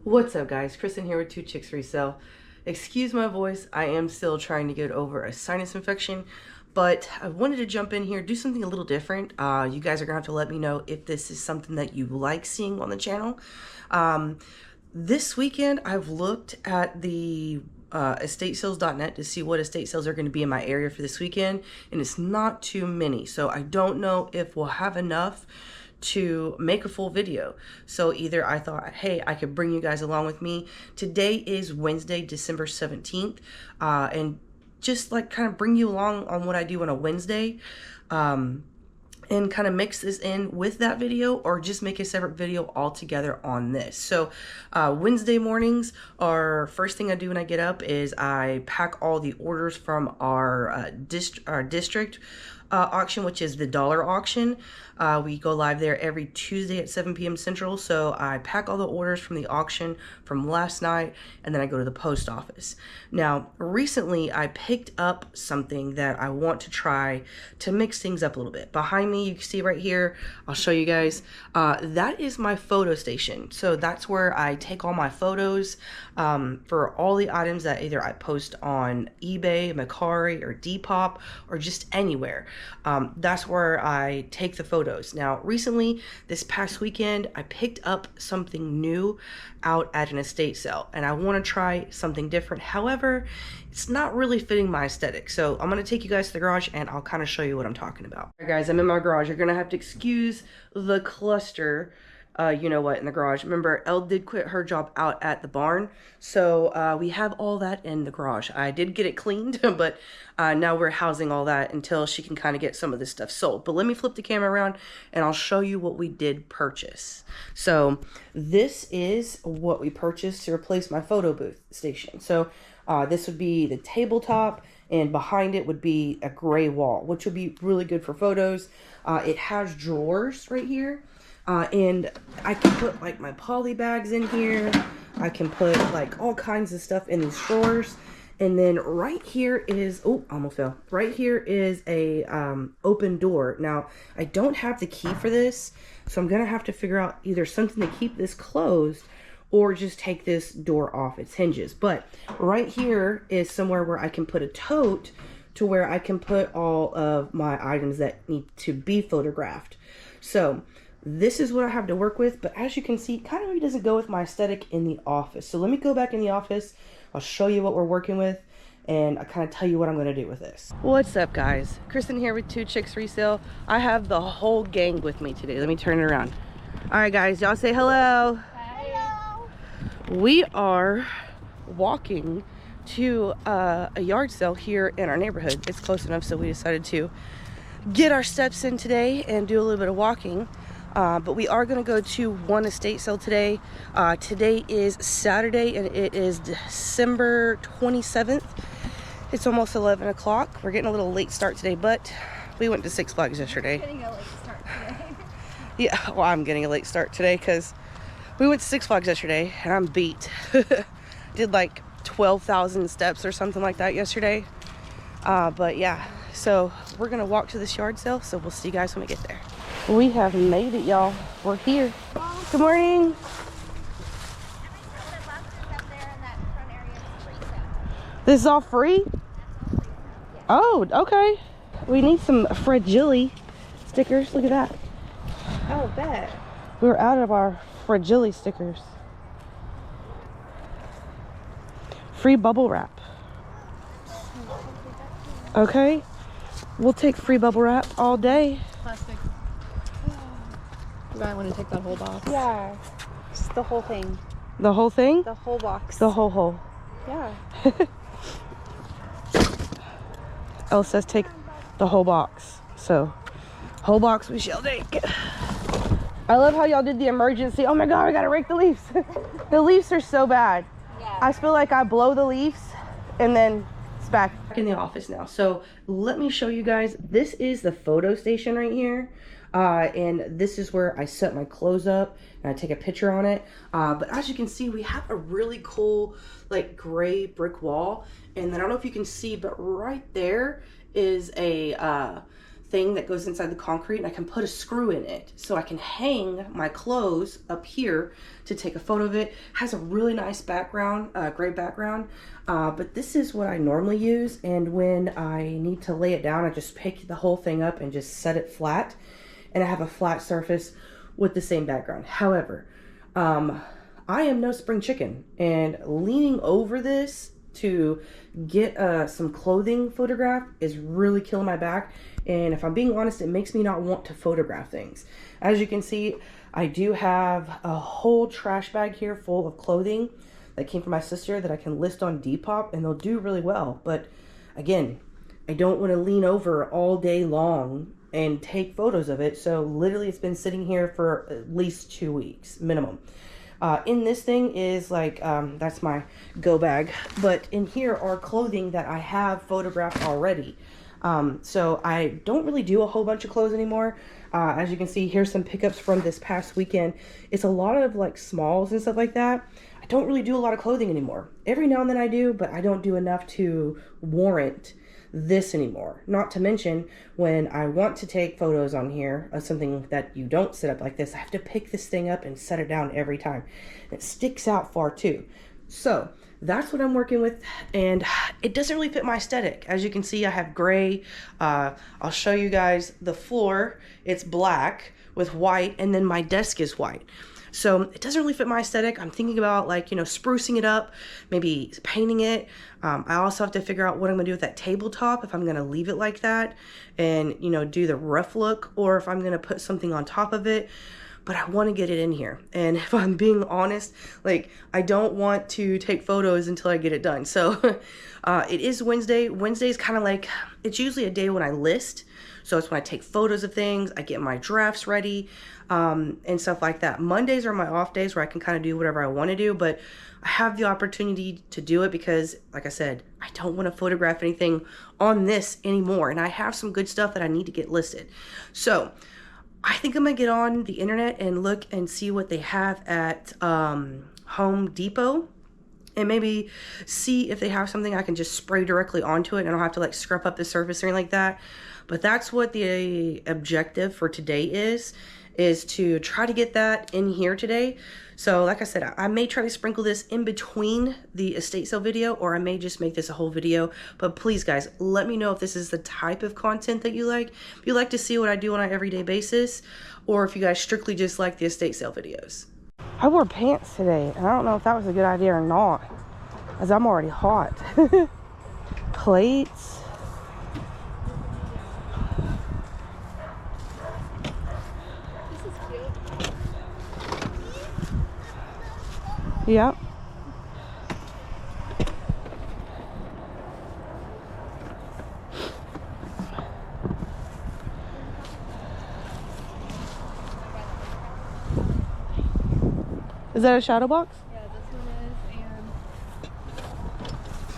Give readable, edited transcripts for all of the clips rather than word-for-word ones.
What's up, guys? Kristen here with Two Chicks Resale. Excuse my voice, I am still trying to get over a sinus infection, but I wanted to jump in here, do something a little different. You guys are gonna have to let me know if this is something that you like seeing on the channel. This weekend, I've looked at the estatesales.net to see what estate sales are going to be in my area for this weekend, and it's not too many, so I don't know if we'll have enough to make a full video. So either I thought, hey, I could bring you guys along with me. Today is Wednesday, December 17th, and just like kind of bring you along on what I do on a Wednesday, and kind of mix this in with that video, or just make a separate video altogether on this. So Wednesday mornings are first thing I do when I get up is I pack all the orders from our district auction, which is the dollar auction. We go live there every Tuesday at 7 p.m. Central. So I pack all the orders from the auction from last night, and then I go to the post office. Now, recently I picked up something that I want to try to mix things up a little bit. Behind me, you can see right here, I'll show you guys, that is my photo station. So that's where I take all my photos for all the items that either I post on eBay, Mercari, or Depop, or just anywhere. That's where I take the photos. Now, recently, this past weekend, I picked up something new out at an estate sale, and I want to try something different. However, it's not really fitting my aesthetic. So I'm going to take you guys to the garage, and I'll kind of show you what I'm talking about. All right, guys, I'm in my garage. You're going to have to excuse the cluster. You know what, in the garage. Remember, Elle did quit her job out at the barn, so we have all that in the garage. I did get it cleaned, but now we're housing all that until she can kind of get some of this stuff sold. But let me flip the camera around and I'll show you what we did purchase. So this is what we purchased to replace my photo booth station. So this would be the tabletop, and behind it would be a gray wall, which would be really good for photos. It has drawers right here. And I can put like my poly bags in here. I can put like all kinds of stuff in these drawers. And then right here is, oh, almost fell. Right here is a open door. Now, I don't have the key for this, so I'm going to have to figure out either something to keep this closed or just take this door off its hinges. But right here is somewhere where I can put a tote to where I can put all of my items that need to be photographed. So this is what I have to work with, but as you can see, kind of really doesn't go with my aesthetic in the office. So let me go back in the office. I'll show you what we're working with, and I kind of tell you what I'm going to do with this. What's up, guys? Kristen here with Two Chicks Resale. I have the whole gang with me today. Let me turn it around. All right, guys, y'all say hello. Hello. We are walking to a yard sale here in our neighborhood. It's close enough, so we decided to get our steps in today and do a little bit of walking. But we are going to go to one estate sale today. Today is Saturday, and it is December 27th. It's almost 11 o'clock. We're getting a little late start today, but we went to Six Flags yesterday. Getting a late start today. Yeah, well, I'm getting a late start today because we went to Six Flags yesterday, and I'm beat. Did like 12,000 steps or something like that yesterday. But yeah, so we're going to walk to this yard sale, so we'll see you guys when we get there. We have made it, y'all. We're here. Good morning. This is all free? Oh, okay. We need some fragile stickers. Look at that. Oh, bet. We're out of our fragile stickers. Free bubble wrap. Okay. We'll take free bubble wrap all day. Plastic. You might want to take that whole box. Yeah, just the whole thing. The whole thing? The whole box. The whole hole. Yeah. Elle says take the whole box. So, whole box we shall take. I love how y'all did the emergency. Oh my God, I gotta rake the leaves. The leaves are so bad. Yeah. I feel like I blow the leaves and then it's back in the office now. So let me show you guys. This is the photo station right here. And this is where I set my clothes up and I take a picture on it. But as you can see, we have a really cool like gray brick wall. And then I don't know if you can see, but right there is a thing that goes inside the concrete, and I can put a screw in it so I can hang my clothes up here to take a photo of it. Has a really nice background, gray background, but this is what I normally use, and when I need to lay it down, I just pick the whole thing up and just set it flat, and I have a flat surface with the same background. However, I am no spring chicken, and leaning over this to get some clothing photographed is really killing my back. And if I'm being honest, it makes me not want to photograph things. As you can see, I do have a whole trash bag here full of clothing that came from my sister that I can list on Depop, and they'll do really well. But again, I don't want to lean over all day long and take photos of it. So literally it's been sitting here for at least 2 weeks minimum. In this thing is like, that's my go bag, but in here are clothing that I have photographed already. So I don't really do a whole bunch of clothes anymore. As you can see, here's some pickups from this past weekend. It's a lot of like smalls and stuff like that. I don't really do a lot of clothing anymore. Every now and then I do, but I don't do enough to warrant this anymore. Not to mention, when I want to take photos on here of something that you don't set up like this, I have to pick this thing up and set it down every time. It sticks out far too. So that's what I'm working with, and it doesn't really fit my aesthetic. As you can see, I have gray. I'll show you guys the floor. It's black with white, and then my desk is white. So it doesn't really fit my aesthetic. I'm thinking about, like, you know, sprucing it up, maybe painting it. I also have to figure out what I'm gonna do with that tabletop, if I'm gonna leave it like that and, you know, do the rough look, or if I'm gonna put something on top of it. But I want to get it in here. And if I'm being honest, like, I don't want to take photos until I get it done. So it is Wednesday. Wednesday is kind of like, it's usually a day when I list. So it's when I take photos of things, I get my drafts ready, and stuff like that. Mondays are my off days where I can kind of do whatever I want to do, but I have the opportunity to do it because, like I said, I don't want to photograph anything on this anymore. And I have some good stuff that I need to get listed. So I think I'm gonna get on the internet and look and see what they have at Home Depot, and maybe see if they have something I can just spray directly onto it and I don't have to like scrub up the surface or anything like that. But that's what the objective for today is to try to get that in here today. So like I said, I may try to sprinkle this in between the estate sale video, or I may just make this a whole video. But please, guys, let me know if this is the type of content that you like. If you like to see what I do on an everyday basis, or if you guys strictly just like the estate sale videos. I wore pants today, and I don't know if that was a good idea or not, as I'm already hot. Plates. Yep. Is that a shadow box? Yeah, this one is,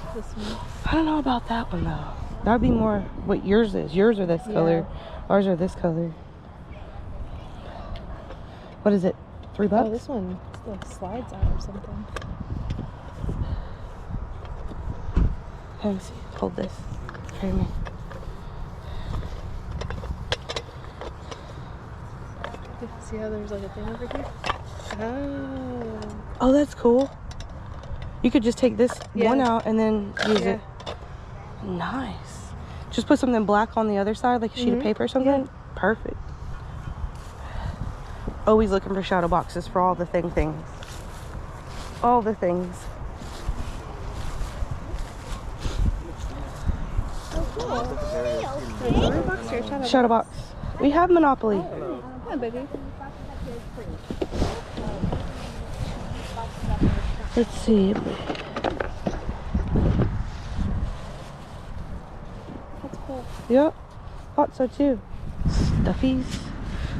and this one. I don't know about that one though. That would be more what yours is. Yours are this color. Ours are this color. What is it? $3? Oh, this one like slides out or something. Let me see. Hold this. Try me. See how there's like a thing over here? Oh. Oh, that's cool. You could just take this one out and then use it. Nice. Just put something black on the other side, like a sheet of paper or something. Yeah. Perfect. Always looking for shadow boxes for all the things. All the things. Shadow box. We have Monopoly. Hi, baby. Let's see. That's cool. Yep. Thought so too. Stuffies.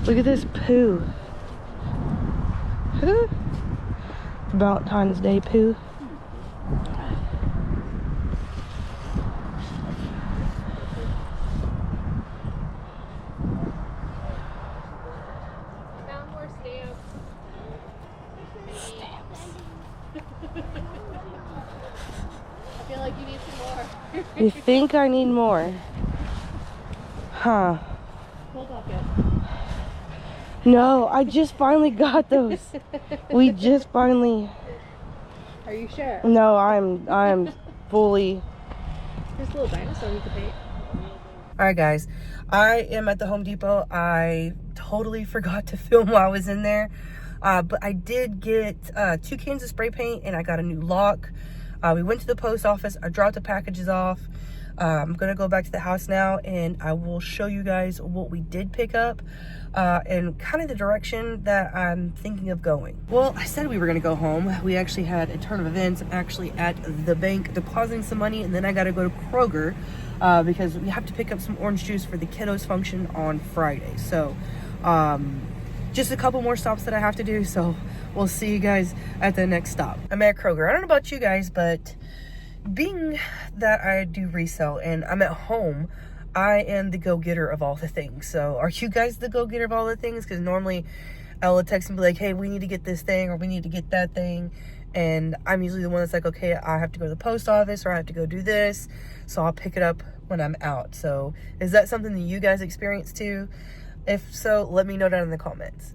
Look at this poo. Valentine's Day poo. Found more stamps. Stamps. I feel like you need some more. You think I need more? Huh. pulled off yet? No, I just finally got those. We just finally. Are you sure? No, I'm fully. There's a little dinosaur we could paint. All right, guys. I am at the Home Depot. I totally forgot to film while I was in there. But I did get 2 cans of spray paint and I got a new lock. We went to the post office. I dropped the packages off. I'm going to go back to the house now and I will show you guys what we did pick up and kind of the direction that I'm thinking of going. Well, I said we were going to go home. We actually had a turn of events. I'm actually at the bank depositing some money and then I got to go to Kroger because we have to pick up some orange juice for the kiddos function on Friday. So, just a couple more stops that I have to do, so we'll see you guys at the next stop. I'm at Kroger. I don't know about you guys, but being that I do resale and I'm at home, I am the go-getter of all the things. So are you guys the go-getter of all the things? Because normally Ella texts and be like, hey, we need to get this thing or we need to get that thing. And I'm usually the one that's like, okay, I have to go to the post office or I have to go do this. So I'll pick it up when I'm out. So is that something that you guys experience too? If so, let me know down in the comments.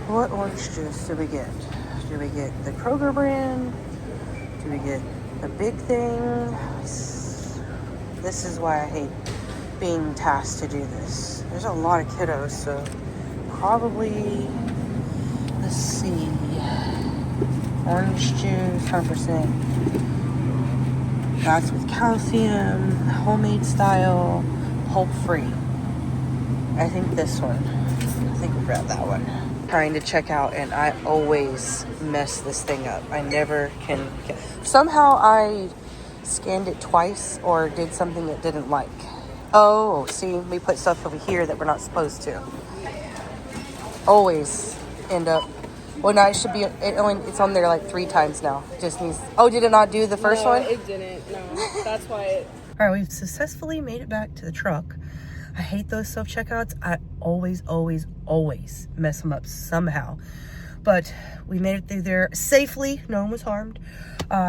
What orange juice do we get? Do we get the Kroger brand? Do we get the big thing? This is why I hate being tasked to do this. There's a lot of kiddos, so probably, let's see, orange juice, 100%. That's with calcium, homemade style, pulp free. I think this one. I think we'll grab that one. Trying to check out and I always mess this thing up. I never can. Somehow I scanned it twice or did something it didn't like. Oh, see, we put stuff over here that we're not supposed to. Always end up. Well, now it should be. It's on there like 3 times now. It just needs. Oh, did it not do the first one? No, it didn't. No, that's why it. All right, we've successfully made it back to the truck. I hate those self-checkouts. I always mess them up somehow. But we made it through there safely. No one was harmed.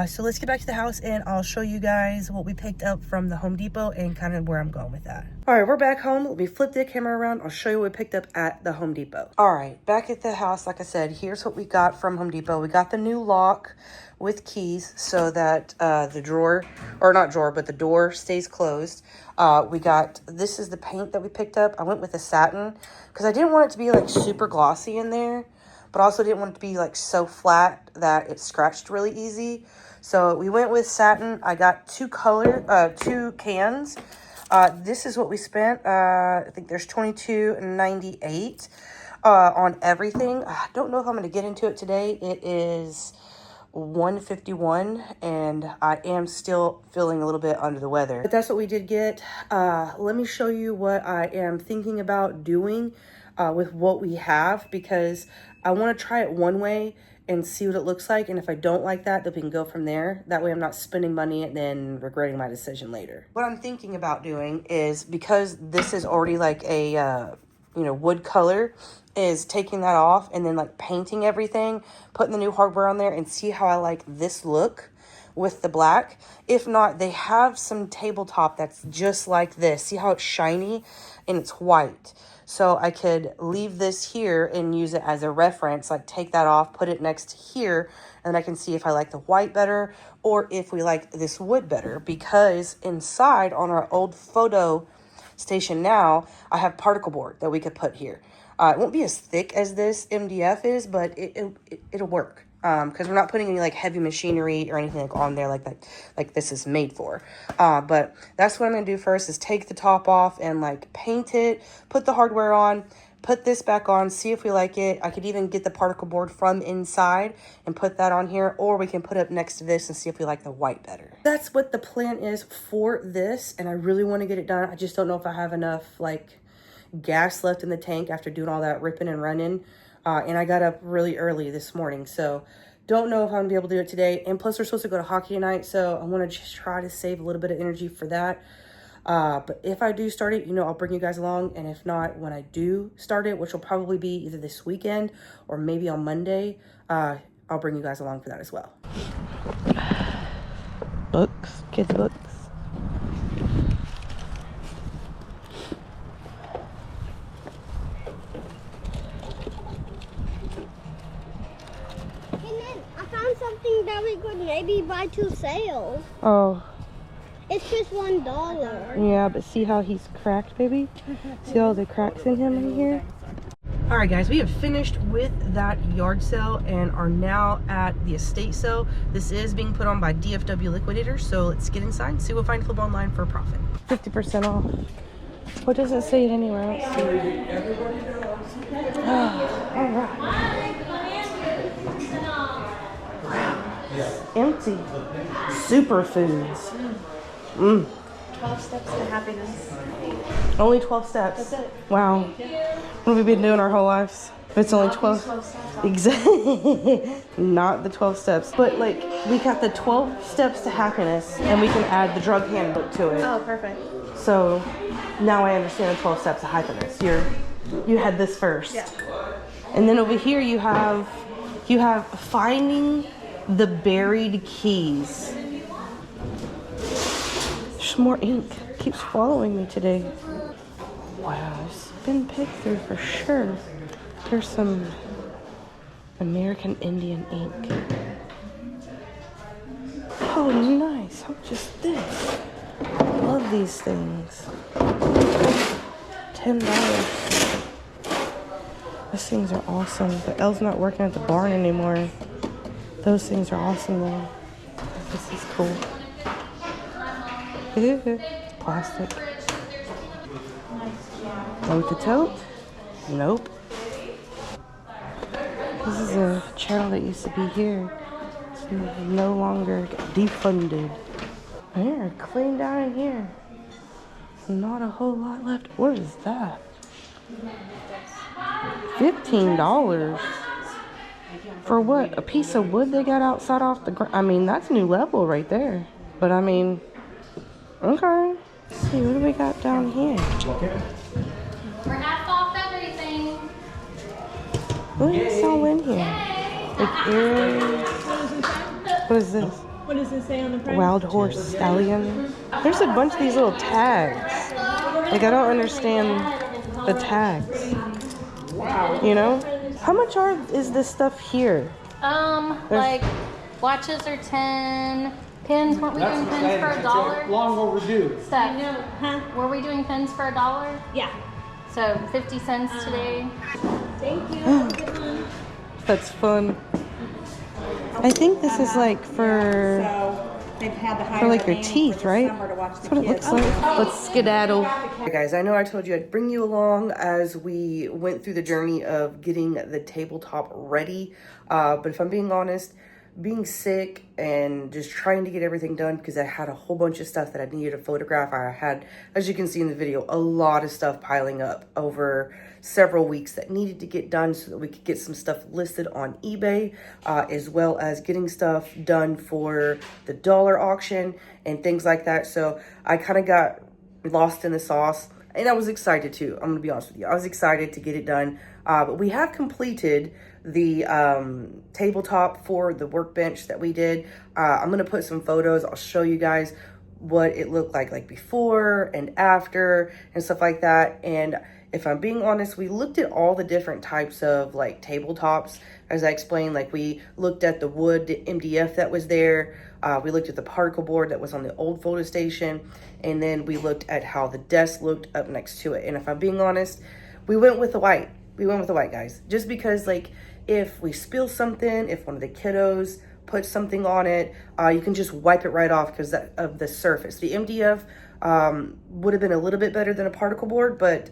So let's get back to the house and I'll show you guys what we picked up from the Home Depot and kind of where I'm going with that. All right, we're back home. Let me flip the camera around. I'll show you what we picked up at the Home Depot. All right, back at the house, like I said, here's what we got from Home Depot. We got the new lock with keys so that the drawer, or not drawer, but the door stays closed. We got, this is the paint that we picked up. I went with the satin because I didn't want it to be like super glossy in there, but also didn't want it to be like so flat that it scratched really easy. So we went with satin. I got 2 cans. This is what we spent. I think there's $22.98 on everything. I don't know if I'm going to get into it today. It is $151 and I am still feeling a little bit under the weather. But that's what we did get. Let me show you what I am thinking about doing with what we have, because I want to try it one way and see what it looks like, and if I don't like that, then we can go from there. That way I'm not spending money and then regretting my decision later. What I'm thinking about doing is, because this is already like a wood color, is taking that off and then like painting everything, putting the new hardware on there, and see how I like this look with the black. If not, they have some tabletop that's just like this. See how it's shiny and it's white. So I could leave this here and use it as a reference, like take that off, put it next to here, and I can see if I like the white better or if we like this wood better. Because inside on our old photo station now, I have particle board that we could put here. It won't be as thick as this MDF is, but it'll work. Because we're not putting any like heavy machinery or anything like on there like that, like this is made for. But that's what I'm gonna do first, is take the top off and like paint it, put the hardware on, put this back on, see if we like it. I could even get the particle board from inside and put that on here, or we can put it up next to this and see if we like the white better. That's what the plan is for this, and I really want to get it done. I just don't know if I have enough like gas left in the tank after doing all that ripping and running. And I got up really early this morning, so don't know if I'm gonna be able to do it today. And plus we're supposed to go to hockey tonight, so I want to just try to save a little bit of energy for that. But if I do start it, I'll bring you guys along. And if not, when I do start it, which will probably be either this weekend or maybe on Monday, I'll bring you guys along for that as well. Books, kids' books. I found something that we could maybe buy to sale. Oh. It's just $1. Yeah, but see how he's cracked, baby? See all the cracks in him in here? All right, guys, we have finished with that yard sale and are now at the estate sale. This is being put on by DFW Liquidators, so let's get inside and see what we'll find flip online for a profit. 50% off. What does it say it anywhere? Let's see. All right. Empty. Superfoods. 12 steps to happiness. Only 12 steps. That's it. Wow. What have we been doing our whole lives? It's only 12. 12 steps. Exactly. Not the 12 steps. But like, we got the 12 steps to happiness and we can add the drug handbook to it. Oh, perfect. So now I understand the 12 steps to happiness. You had this first. Yeah. And then over here you have finding the buried keys. There's more ink. It keeps following me today. Wow, it's been picked through for sure. There's some American Indian ink. Oh, nice. How much is this? I love these things. $10. Those things are awesome. But Elle's not working at the barn anymore. Those things are awesome though. This is cool. Plastic. Note to tote? Nope. This is a channel that used to be here. It's no longer defunded. Here, clean down in here. Not a whole lot left. What is that? $15. For what? A piece of wood they got outside off the ground? I mean, that's new level right there. But I mean, okay. Let's see, what do we got down here? We're half off everything. Look at this all in here. Like earrings. What is this? What does it say on the price? Wild horse stallion. There's a bunch of these little tags. Like, I don't understand the tags. Wow. You know? How much is this stuff here? Like watches are 10. Pins, weren't we doing pins for $1? Long overdue. Steph, Huh? were we doing pins for $1? Yeah. So 50 cents today. Thank you. Good one. That's fun. I think this is like for They've had the for like your teeth, right? That's what it looks like. Let's skedaddle. Hey guys, I know I told you I'd bring you along as we went through the journey of getting the tabletop ready. But if I'm being honest, being sick and just trying to get everything done because I had a whole bunch of stuff that I needed to photograph. I had, as you can see in the video, a lot of stuff piling up over several weeks that needed to get done so that we could get some stuff listed on eBay, as well as getting stuff done for the dollar auction and things like that. So I kind of got lost in the sauce, and I was excited too. I'm gonna be honest with you, I was excited to get it done. But we have completed the tabletop for the workbench that we did. I'm gonna put some photos. I'll show you guys what it looked like before and after and stuff like that. And if I'm being honest, we looked at all the different types of like tabletops. As I explained, like we looked at the wood, the MDF that was there. We looked at the particle board that was on the old photo station. And then we looked at how the desk looked up next to it. And if I'm being honest, we went with the white. We went with the white, guys. Just because like if we spill something, if one of the kiddos put something on it, you can just wipe it right off because of the surface. The MDF would have been a little bit better than a particle board, but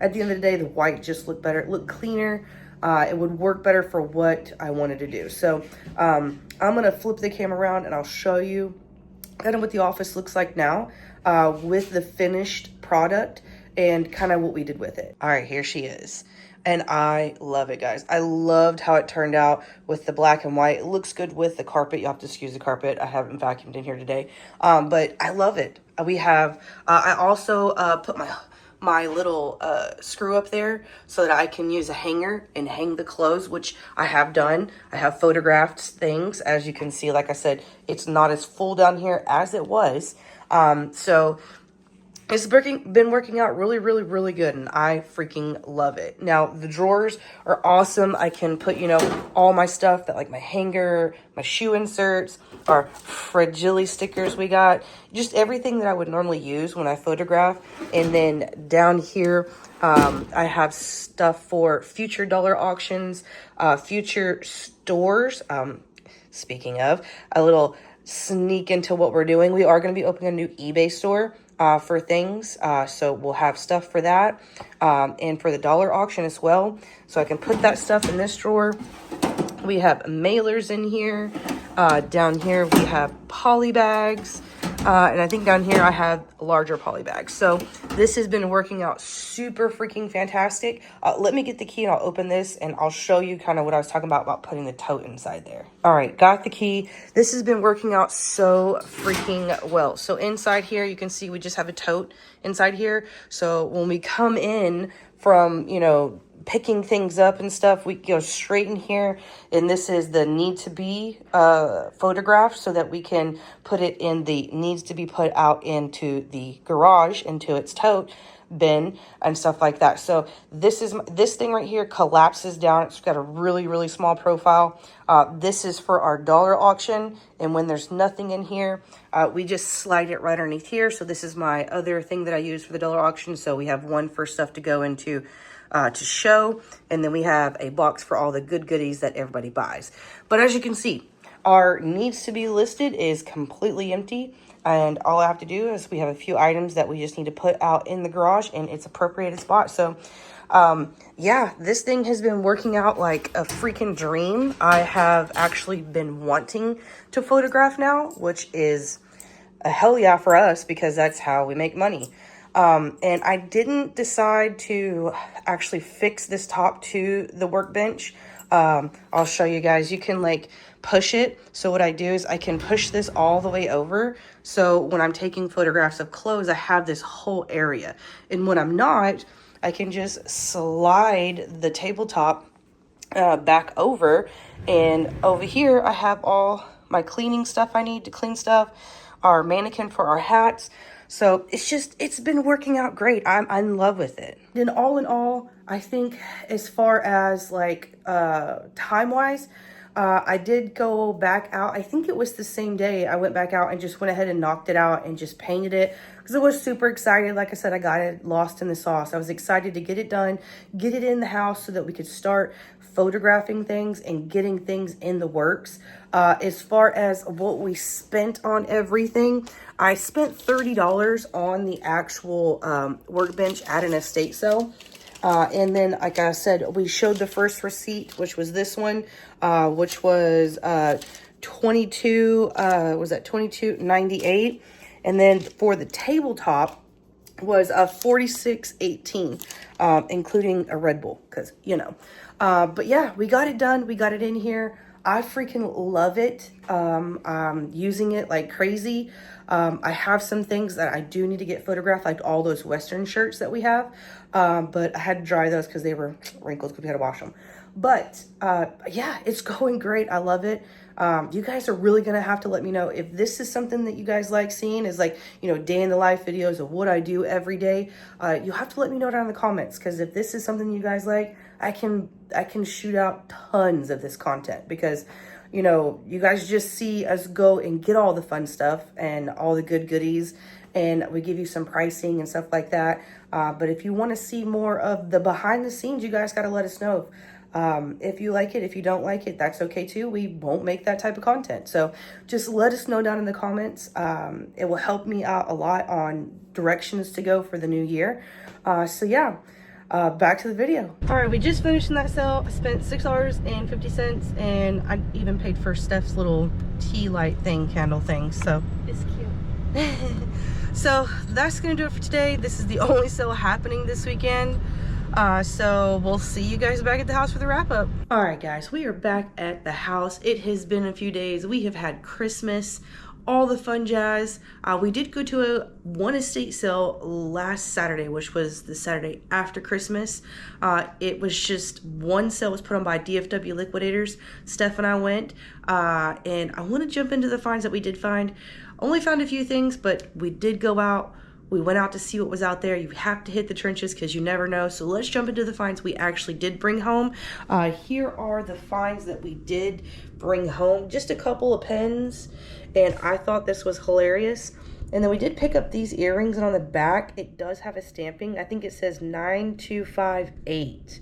at the end of the day, the white just looked better. It looked cleaner. It would work better for what I wanted to do. So I'm gonna flip the camera around and I'll show you kind of what the office looks like now with the finished product and kind of what we did with it. All right, here she is. And I love it, guys. I loved how it turned out with the black and white. It looks good with the carpet. You have to excuse the carpet. I haven't vacuumed in here today. But I love it. We have, I also put my little screw up there so that I can use a hanger and hang the clothes, which I have done. I have photographed things. As you can see, like I said, it's not as full down here as it was. So it's been working out really, really, really good, and I freaking love it. Now, the drawers are awesome. I can put, you know, all my stuff, that like my hanger, my shoe inserts, our fragile stickers we got, just everything that I would normally use when I photograph. And then down here, I have stuff for future dollar auctions, future stores. Speaking of, a little sneak into what we're doing. We are going to be opening a new eBay store for things. So we'll have stuff for that and for the dollar auction as well. So I can put that stuff in this drawer. We have mailers in here. Down here we have poly bags. And I think down here I have larger poly bags. So this has been working out super freaking fantastic. Let me get the key and I'll open this and I'll show you kind of what I was talking about putting the tote inside there. All right, got the key. This has been working out so freaking well. So inside here, you can see we just have a tote inside here. So when we come in from, you know, picking things up and stuff, we go straight in here, and this is the need to be photograph so that we can put it in the needs to be put out into the garage, into its tote bin and stuff like that. So this thing right here collapses down. It's got a really, really small profile. This is for our dollar auction, and when there's nothing in here, we just slide it right underneath here. So this is my other thing that I use for the dollar auction. So we have one for stuff to go into to show, and then we have a box for all the good goodies that everybody buys. But as you can see, our needs to be listed is completely empty, and all I have to do is we have a few items that we just need to put out in the garage in its appropriated spot. So yeah, this thing has been working out like a freaking dream. I have actually been wanting to photograph now, which is a hell yeah for us, because that's how we make money. And I didn't decide to actually fix this top to the workbench. I'll show you guys. You can like push it. So what I do is I can push this all the way over. So when I'm taking photographs of clothes, I have this whole area. And when I'm not, I can just slide the tabletop back over. And over here, I have all my cleaning stuff I need to clean stuff, our mannequin for our hats. So it's been working out great. I'm in love with it. And all in all, I think as far as like time-wise, I did go back out. I think it was the same day I went back out and just went ahead and knocked it out and just painted it, because I was super excited. Like I said, I got it lost in the sauce. I was excited to get it done, get it in the house so that we could start photographing things and getting things in the works. As far as what we spent on everything, I spent $30 on the actual workbench at an estate sale. And then, like I said, we showed the first receipt, which was this one, which was $22.98. And then for the tabletop was $46.18, including a Red Bull, because, you know. But yeah, we got it done. We got it in here. I freaking love it. I'm using it like crazy. I have some things that I do need to get photographed, like all those Western shirts that we have. But I had to dry those because they were wrinkled because we had to wash them. But yeah, it's going great. I love it. You guys are really going to have to let me know if this is something that you guys like seeing, is like, you know, day in the life videos of what I do every day. You'll have to let me know down in the comments, because if this is something you guys like, I can shoot out tons of this content, because, you know, you guys just see us go and get all the fun stuff and all the good goodies, and we give you some pricing and stuff like that. But if you want to see more of the behind the scenes, you guys got to let us know. If you like it, if you don't like it, that's okay too. We won't make that type of content. So just let us know down in the comments. It will help me out a lot on directions to go for the new year. So yeah, back to the video. All right, we just finished in that sale. I spent $6.50, and I even paid for Steph's little tea light thing, candle thing. So It's cute. so that's gonna do it for today. This is the only sale happening this weekend. So we'll see you guys back at the house for the wrap up. All right, guys, we are back at the house. It has been a few days. We have had Christmas all the fun jazz. We did go to one estate sale last Saturday, which was the Saturday after Christmas. It was just one sale was put on by DFW Liquidators. Steph and I went, and I want to jump into the finds that we did find. Only found a few things, but we did go out. We went out to see what was out there. You have to hit the trenches because you never know. So let's jump into the finds we actually did bring home. Here are the finds that we did bring home. Just a couple of pens, and I thought this was hilarious. And then we did pick up these earrings, and on the back, it does have a stamping. I think it says 9258.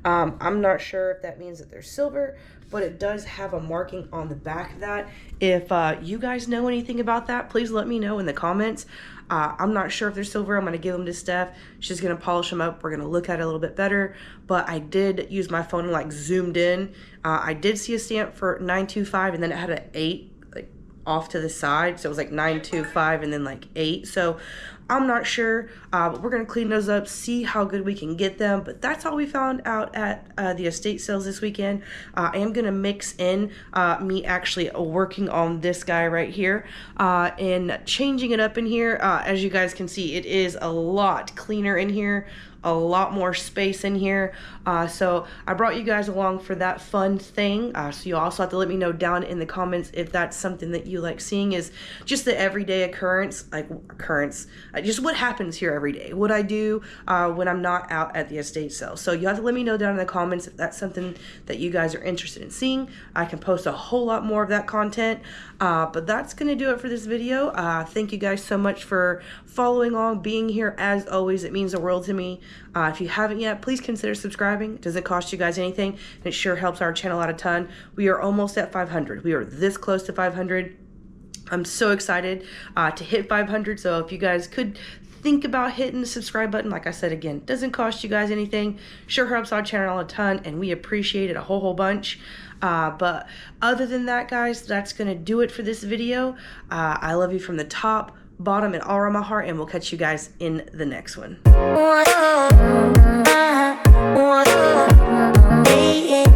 I'm not sure if that means that they're silver, but it does have a marking on the back of that. If you guys know anything about that, please let me know in the comments. I'm not sure if they're silver. I'm going to give them to Steph. She's going to polish them up. We're going to look at it a little bit better. But I did use my phone and like zoomed in. I did see a stamp for 925, and then it had an 8 like off to the side. So it was like 925 and then like 8. So I'm not sure, but we're going to clean those up, see how good we can get them. But that's all we found out at the estate sales this weekend. I am going to mix in me actually working on this guy right here and changing it up in here. As you guys can see, it is a lot cleaner in here, a lot more space in here. So I brought you guys along for that fun thing. So you also have to let me know down in the comments if that's something that you like seeing, is just the everyday occurrence, just what happens here every day, what I do when I'm not out at the estate sale. So you have to let me know down in the comments if that's something that you guys are interested in seeing. I can post a whole lot more of that content, but that's gonna do it for this video. Thank you guys so much for following along, being here. As always, it means the world to me. If you haven't yet, please consider subscribing. It doesn't cost you guys anything, and it sure helps our channel out a ton. We are almost at 500. We are this close to 500. I'm so excited to hit 500. So if you guys could think about hitting the subscribe button, like I said, again, doesn't cost you guys anything. Sure helps our channel a ton, and we appreciate it a whole bunch. But other than that, guys, that's gonna do it for this video. I love you from the top, bottom, and all around my heart, and we'll catch you guys in the next one.